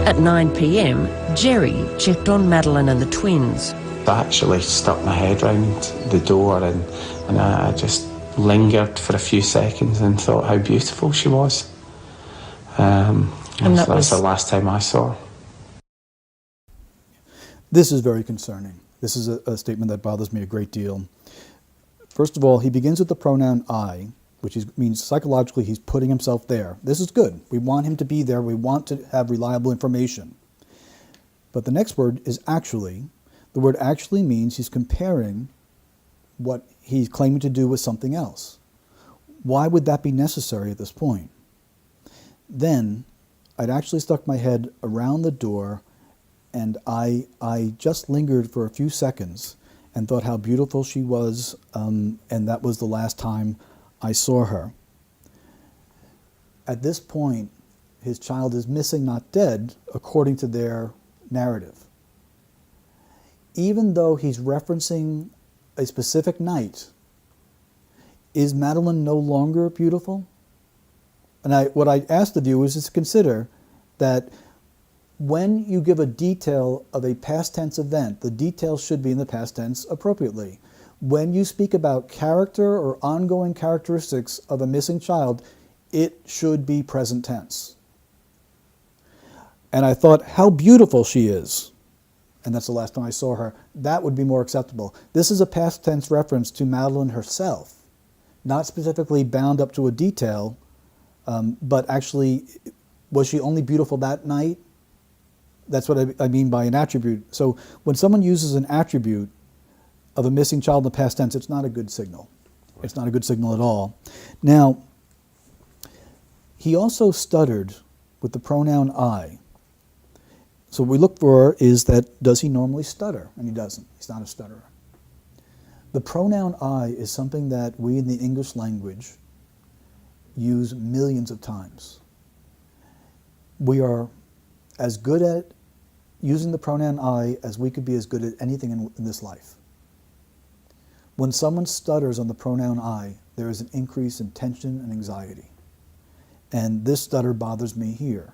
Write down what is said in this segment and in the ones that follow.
At 9 p.m, Gerry checked on Madeline and the twins. I actually stuck my head round the door and I just lingered for a few seconds and thought how beautiful she was. And that's the last time I saw her. This is very concerning. This is a statement that bothers me a great deal. First of all, he begins with the pronoun I, which means psychologically he's putting himself there. This is good. We want him to be there. We want to have reliable information. But the next word is actually. The word actually means he's comparing what he's claiming to do with something else. Why would that be necessary at this point? Then I'd actually stuck my head around the door and I just lingered for a few seconds and thought how beautiful she was, and that was the last time I saw her. At this point, his child is missing, not dead, according to their narrative. Even though he's referencing a specific night, is Madeline no longer beautiful? And what I ask the viewers is to consider that when you give a detail of a past tense event, the details should be in the past tense appropriately. When you speak about character or ongoing characteristics of a missing child, it should be present tense. And I thought, how beautiful she is. And that's the last time I saw her. That would be more acceptable. This is a past tense reference to Madeline herself, not specifically bound up to a detail, but actually, was she only beautiful that night? That's what I mean by an attribute. So when someone uses an attribute of a missing child in the past tense, it's not a good signal. It's not a good signal at all. Now, he also stuttered with the pronoun I. So what we look for is that, does he normally stutter? And he doesn't. He's not a stutterer. The pronoun I is something that we in the English language use millions of times. We are as good at using the pronoun I as we could be as good at anything in this life. When someone stutters on the pronoun I, there is an increase in tension and anxiety. And this stutter bothers me here.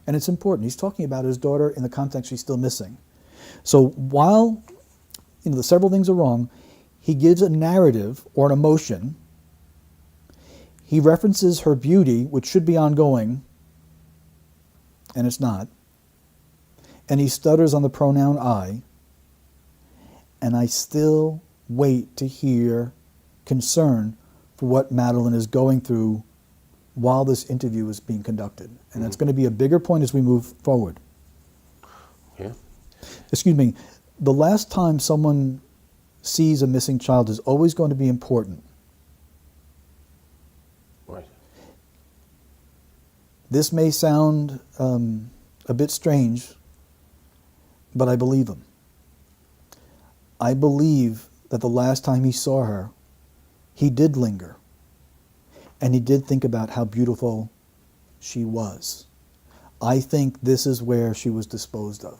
And it's important. He's talking about his daughter in the context she's still missing. So while the several things are wrong, he gives a narrative or an emotion. He references her beauty, which should be ongoing, and it's not. And he stutters on the pronoun I. And I still wait to hear concern for what Madeline is going through while this interview is being conducted. And that's going to be a bigger point as we move forward. Yeah. Excuse me. The last time someone sees a missing child is always going to be important. Right. This may sound a bit strange, but I believe him. I believe that the last time he saw her, he did linger. And he did think about how beautiful she was. I think this is where she was disposed of.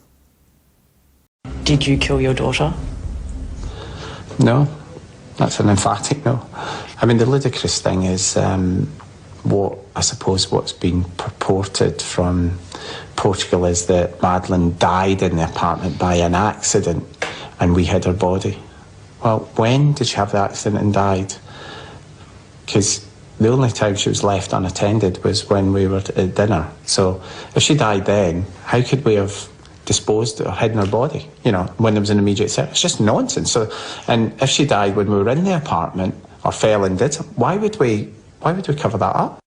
Did you kill your daughter? No, that's an emphatic no. I mean, the ludicrous thing is what's been purported from Portugal is that Madeline died in the apartment by an accident and we hid her body. Well, when did she have the accident and died? Because the only time she was left unattended was when we were at dinner. So if she died then, how could we have disposed or hidden her body, when there was an immediate threat? It's just nonsense. So, and if she died when we were in the apartment or fell and did something, why would we cover that up?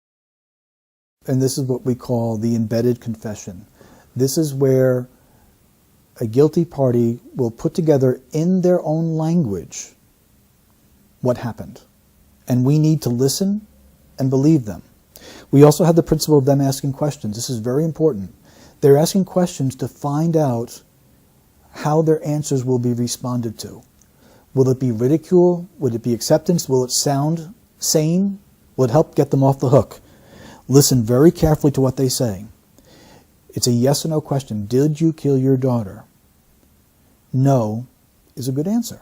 And this is what we call the embedded confession. This is where a guilty party will put together in their own language what happened. And we need to listen and believe them. We also have the principle of them asking questions. This is very important. They're asking questions to find out how their answers will be responded to. Will it be ridicule? Will it be acceptance? Will it sound sane? Will it help get them off the hook? Listen very carefully to what they say. It's a yes or no question. Did you kill your daughter? No is a good answer.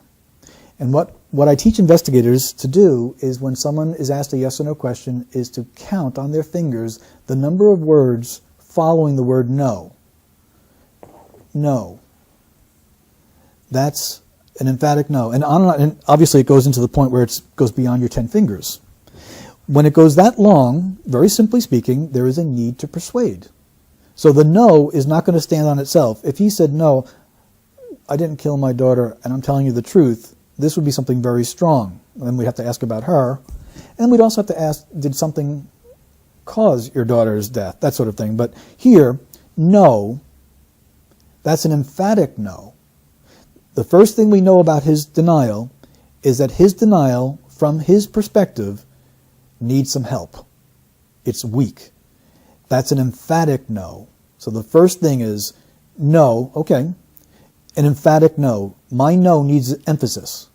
And what I teach investigators to do is when someone is asked a yes or no question is to count on their fingers the number of words following the word no. no. That's an emphatic no. And on and on, and obviously it goes into the point where it goes beyond your 10 fingers. When it goes that long, very simply speaking, there is a need to persuade. So the no is not going to stand on itself. If he said, no, I didn't kill my daughter and I'm telling you the truth, this would be something very strong. Then we'd have to ask about her. And we'd also have to ask, did something cause your daughter's death? That sort of thing. But here, no, that's an emphatic no. The first thing we know about his denial is that his denial, from his perspective, needs some help. It's weak. That's an emphatic no. So the first thing is no, okay, an emphatic no. My no needs emphasis.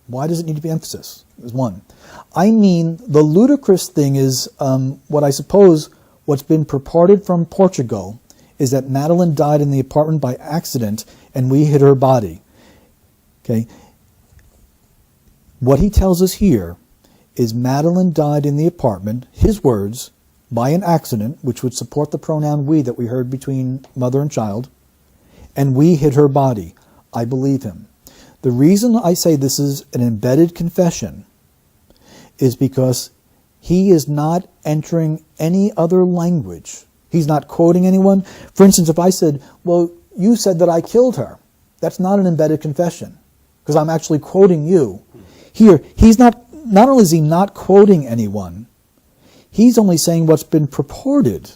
Why does it need to be emphasis? Is one. I mean, the ludicrous thing is what I suppose what's been purported from Portugal is that Madeline died in the apartment by accident and we hid her body. Okay. What he tells us here is Madeline died in the apartment, his words, by an accident, which would support the pronoun we that we heard between mother and child, and we hid her body. I believe him. The reason I say this is an embedded confession is because he is not entering any other language. He's not quoting anyone. For instance, if I said, well, you said that I killed her, that's not an embedded confession because I'm actually quoting you. Here, he's not only is he not quoting anyone, he's only saying what's been purported,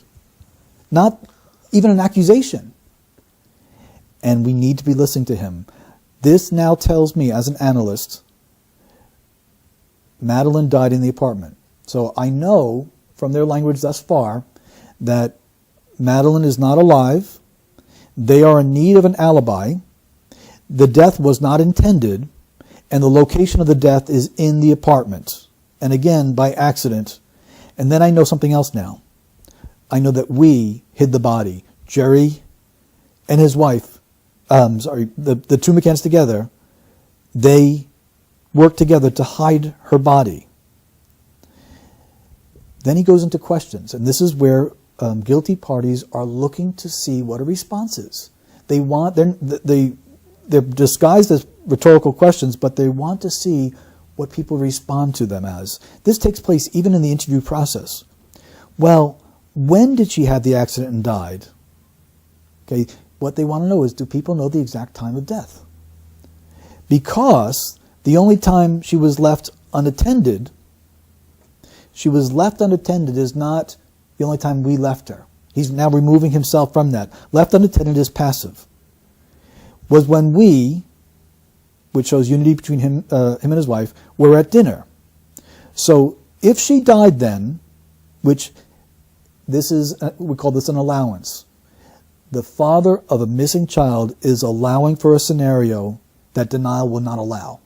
not even an accusation. And we need to be listening to him. This now tells me, as an analyst, Madeline died in the apartment. So I know from their language thus far that Madeline is not alive. They are in need of an alibi. The death was not intended, and the location of the death is in the apartment. And again, by accident. And then I know something else now. I know that we hid the body. Gerry and his wife, the two Mccanns together, they worked together to hide her body. Then he goes into questions, and this is where guilty parties are looking to see what a response is. They're disguised as rhetorical questions, but they want to see what people respond to them as. This takes place even in the interview process. Well, when did she have the accident and died? Okay, what they want to know is, do people know the exact time of death? Because the only time she was left unattended is not the only time we left her. He's now removing himself from that. Left unattended is passive. Was when we, which shows unity between him and his wife, were at dinner. So if she died then, which this is, we call this an allowance. The father of a missing child is allowing for a scenario that denial will not allow.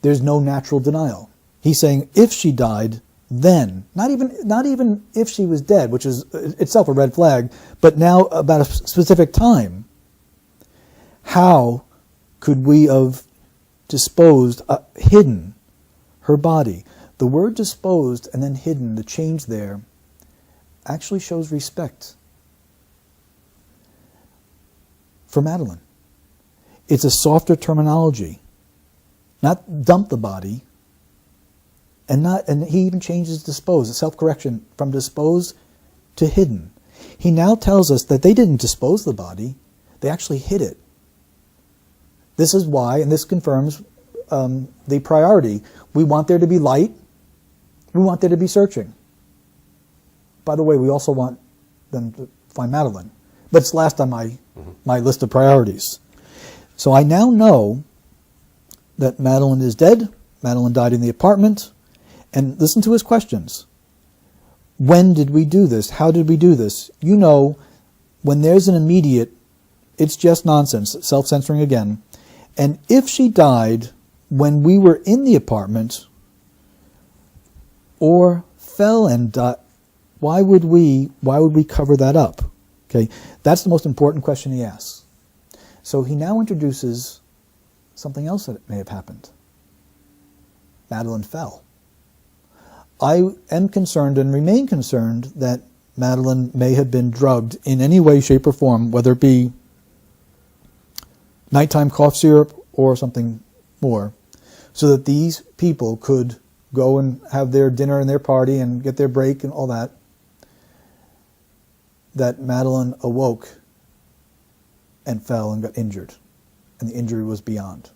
There's no natural denial. He's saying if she died, then, not even if she was dead, which is itself a red flag, but now about a specific time. How could we have disposed, hidden her body? The word disposed and then hidden, the change there, actually shows respect for Madeline. It's a softer terminology. Not dump the body, and he even changes dispose, a self-correction from disposed to hidden. He now tells us that they didn't dispose the body, they actually hid it. This is why, and this confirms the priority. We want there to be light. We want there to be searching. By the way, we also want them to find Madeline. But it's last on my list of priorities. So I now know that Madeline is dead. Madeline died in the apartment. And listen to his questions. When did we do this? How did we do this? You know, when there's an immediate, it's just nonsense, self-censoring again. And if she died when we were in the apartment or fell and died, why would we cover that up? Okay, that's the most important question he asks. So he now introduces something else that may have happened. Madeline fell. I am concerned and remain concerned that Madeline may have been drugged in any way, shape, or form, whether it be nighttime cough syrup or something more, so that these people could go and have their dinner and their party and get their break and all that, that Madeline awoke and fell and got injured. And the injury was beyond.